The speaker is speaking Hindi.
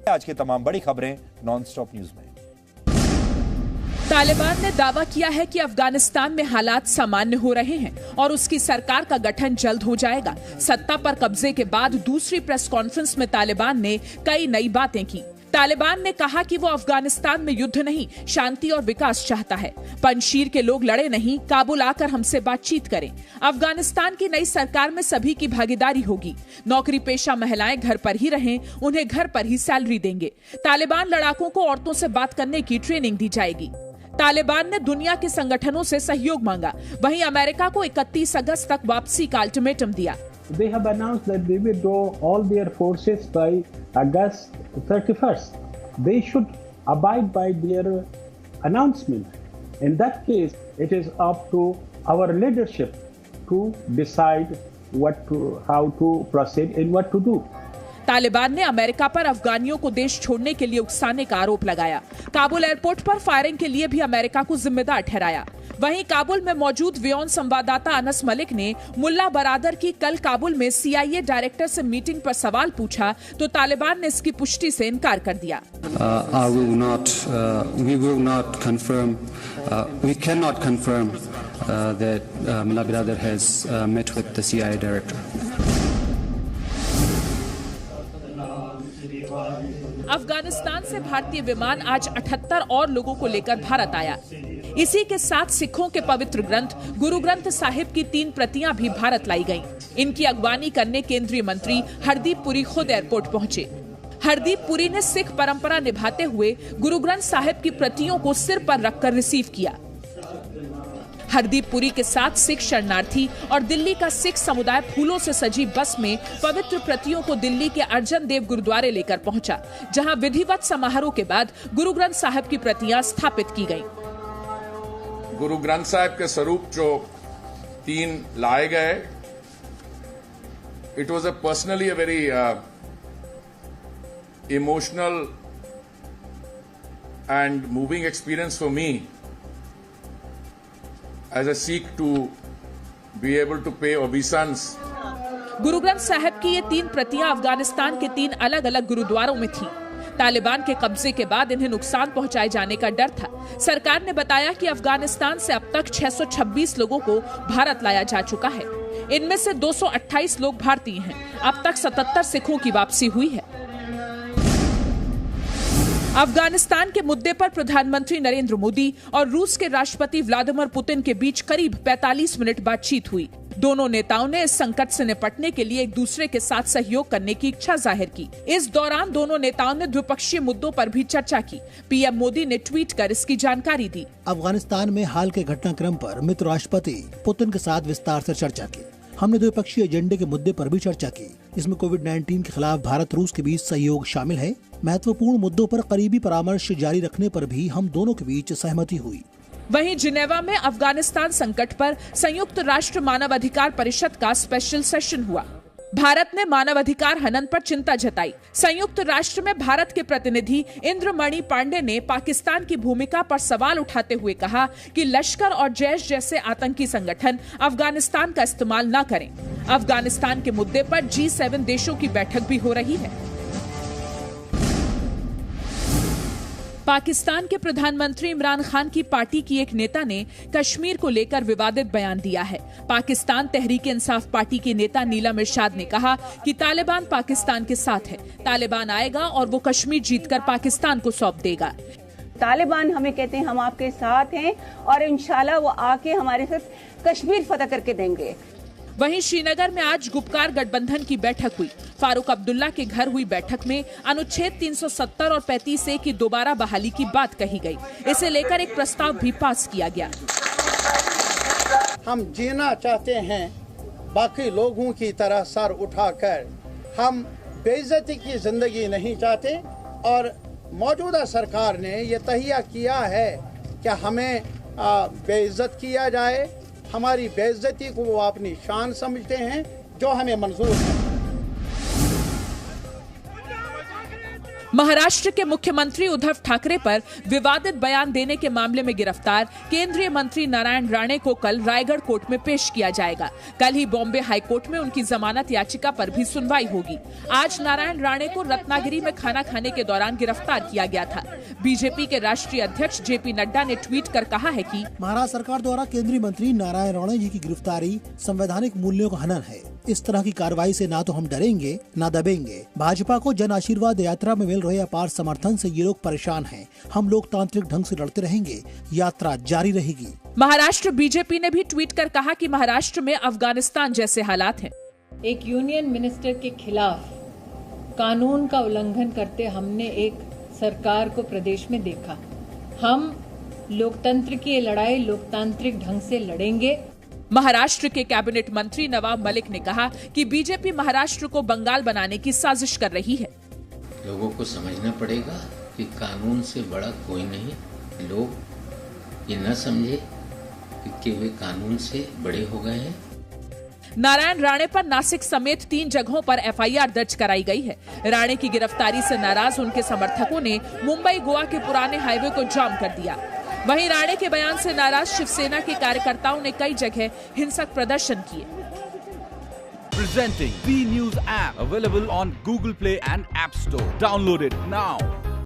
आज की तमाम बड़ी खबरें नॉनस्टॉप न्यूज में। तालिबान ने दावा किया है कि अफगानिस्तान में हालात सामान्य हो रहे हैं और उसकी सरकार का गठन जल्द हो जाएगा। सत्ता पर कब्जे के बाद दूसरी प्रेस कॉन्फ्रेंस में तालिबान ने कई नई बातें की। तालिबान ने कहा कि वो अफगानिस्तान में युद्ध नहीं, शांति और विकास चाहता है। पंजशीर के लोग लड़े नहीं, काबुल आकर हमसे बातचीत करें। अफगानिस्तान की नई सरकार में सभी की भागीदारी होगी। नौकरी पेशा महिलाएं घर पर ही रहें, उन्हें घर पर ही सैलरी देंगे। तालिबान लड़ाकों को औरतों से बात करने की ट्रेनिंग दी जाएगी। तालिबान ने दुनिया के संगठनों से सहयोग मांगा। वहीं अमेरिका को 31 अगस्त तक वापसी का अल्टीमेटम दिया। They have announced that they withdraw all their forces by August 31st. They should abide by their announcement. In that case, it is up to our leadership to decide how to proceed and what to do. Taliban ने अमेरिका पर अफगानियों को देश छोड़ने के लिए उकसाने का आरोप लगाया। काबुल एयरपोर्ट पर फायरिंग के लिए भी अमेरिका को जिम्मेदार ठहराया। वहीं काबुल में मौजूद वियोन संवाददाता अनस मलिक ने मुल्ला बरादर की कल काबुल में CIA डायरेक्टर से मीटिंग पर सवाल पूछा तो तालिबान ने इसकी पुष्टि से इनकार कर दिया। We cannot confirm that Mullah Baradar has met with the CIA director. Afghanistan से भारतीय विमान आज 78 और लोगों को लेकर भारत आया। इसी के साथ सिखों के पवित्र ग्रंथ गुरु ग्रंथ साहिब की 3 प्रतियां भी भारत लाई गईं। इनकी अगवानी करने केंद्रीय मंत्री हरदीप पुरी खुद एयरपोर्ट पहुंचे। हरदीप पुरी ने सिख परंपरा निभाते हुए गुरु ग्रंथ साहिब की प्रतियों को सिर पर रखकर रिसीव किया। हरदीप पुरी के साथ सिख शरणार्थी और दिल्ली का सिख समुदाय फूलों से सजी बस में पवित्र प्रतियों को दिल्ली के अर्जन देव गुरुद्वारे लेकर पहुंचा, जहां विधिवत समारोह के बाद गुरु ग्रंथ साहिब की प्रतियां स्थापित की गईं। गुरु ग्रंथ साहिब के स्वरूप जो 3 लाए गए, it was personally a very emotional and moving experience for me as I seek to be able to pay obeisance. Guru Granth Sahib की ये 3 प्रतियां अफगानिस्तान के 3 अलग अलग गुरुद्वारों में थीं। तालिबान के कब्जे के बाद इन्हें नुकसान पहुंचाए जाने का डर था। सरकार ने बताया कि अफगानिस्तान से अब तक 626 लोगों को भारत लाया जा चुका है। इनमें से 228 लोग भारतीय हैं। अब तक 77 सिखों की वापसी हुई है। अफगानिस्तान के मुद्दे पर प्रधानमंत्री नरेंद्र मोदी और रूस के राष्ट्रपति व्लादिमीर पुतिन के बीच करीब 45 मिनट बातचीत हुई। दोनों नेताओं ने इस संकट से निपटने के लिए एक दूसरे के साथ सहयोग करने की इच्छा जाहिर की। इस दौरान दोनों नेताओं ने द्विपक्षीय मुद्दों पर भी चर्चा की। पीएम मोदी ने ट्वीट कर इसकी जानकारी दी। अफगानिस्तान में हाल के घटनाक्रम पर मित्र राष्ट्रपति पुतिन के साथ विस्तार से चर्चा की। हमने द्विपक्षीय एजेंडे के मुद्दे पर भी चर्चा की। इसमें कोविड-19 के खिलाफ भारत रूस के बीच सहयोग शामिल है। महत्वपूर्ण मुद्दों पर करीबी परामर्श जारी रखने पर भी हम दोनों के बीच सहमति हुई। वहीं जिनेवा में अफगानिस्तान संकट पर संयुक्त राष्ट्र मानवाधिकार परिषद का स्पेशल सेशन हुआ। भारत ने मानवाधिकार हनन पर चिंता जताई। संयुक्त राष्ट्र में भारत के प्रतिनिधि इंद्रमणि पांडे ने पाकिस्तान की भूमिका पर सवाल उठाते हुए कहा कि लश्कर और जैश जैसे आतंकी संगठन अफगानिस्तान का इस्तेमाल न करें। अफगानिस्तान के मुद्दे पर G7 देशों की बैठक भी हो रही है। पाकिस्तान के प्रधानमंत्री इमरान खान की पार्टी की एक नेता ने कश्मीर को लेकर विवादित बयान दिया है। पाकिस्तान तहरीक इंसाफ पार्टी की नेता नीलम इरशाद ने कहा कि तालिबान पाकिस्तान के साथ है। तालिबान आएगा और वो कश्मीर जीतकर पाकिस्तान को सौंप देगा। तालिबान हमें कहते हैं हम आपके साथ हैं और इंशाल्लाह वो आके हमारे साथ कश्मीर फतह करके देंगे। वहीं श्रीनगर में आज गुपकार गठबंधन की बैठक हुई। फारूक अब्दुल्ला के घर हुई बैठक में अनुच्छेद 370 और 35A की दोबारा बहाली की बात कही गई। इसे लेकर एक प्रस्ताव भी पास किया गया। हम जीना चाहते हैं बाकी लोगों की तरह सर उठाकर। हम बेइज्जती की जिंदगी नहीं चाहते और मौजूदा सरकार ने ये तहिया किया है कि हमें बेइज्जत किया जाए। हमारी बेइज्जती को वो अपनी शान समझते हैं जो हमें मंजूर है। महाराष्ट्र के मुख्यमंत्री उद्धव ठाकरे पर विवादित बयान देने के मामले में गिरफ्तार केंद्रीय मंत्री नारायण राणे को कल रायगढ़ कोर्ट में पेश किया जाएगा। कल ही बॉम्बे हाई कोर्ट में उनकी जमानत याचिका पर भी सुनवाई होगी। आज नारायण राणे को रत्नागिरी में खाना खाने के दौरान गिरफ्तार किया गया था। बीजेपी के राष्ट्रीय अध्यक्ष जेपी नड्डा ने ट्वीट कर कहा है कि महाराष्ट्र सरकार द्वारा केंद्रीय मंत्री नारायण राणे जी की गिरफ्तारी संवैधानिक मूल्यों का हनन है। इस तरह की कार्रवाई से ना तो हम डरेंगे ना दबेंगे। भाजपा को जन आशीर्वाद यात्रा में मिल रहे अपार समर्थन से ये लोग परेशान हैं। हम लोकतांत्रिक ढंग से लड़ते रहेंगे, यात्रा जारी रहेगी। महाराष्ट्र बीजेपी ने भी ट्वीट कर कहा कि महाराष्ट्र में अफगानिस्तान जैसे हालात हैं। एक यूनियन मिनिस्टर के खिलाफ कानून का उल्लंघन करते हमने एक सरकार को प्रदेश में देखा। हम लोकतंत्र की लड़ाई लोकतांत्रिक ढंग से लड़ेंगे। महाराष्ट्र के कैबिनेट मंत्री नवाब मलिक ने कहा कि बीजेपी महाराष्ट्र को बंगाल बनाने की साजिश कर रही है। लोगों को समझना पड़ेगा कि कानून से बड़ा कोई नहीं। लोग ये न समझे कि वे कानून से बड़े हो गए हैं। नारायण राणे पर नासिक समेत 3 जगहों पर एफआईआर दर्ज कराई गई है। राणे की गिरफ्तारी से नाराज उनके समर्थकों ने मुंबई गोवा के पुराने हाईवे को जाम कर दिया। वहीं राणे के बयान से नाराज शिवसेना के कार्यकर्ताओं ने कई जगह हिंसक प्रदर्शन किए। Presenting B News app available on Google Play and App Store. Download it now.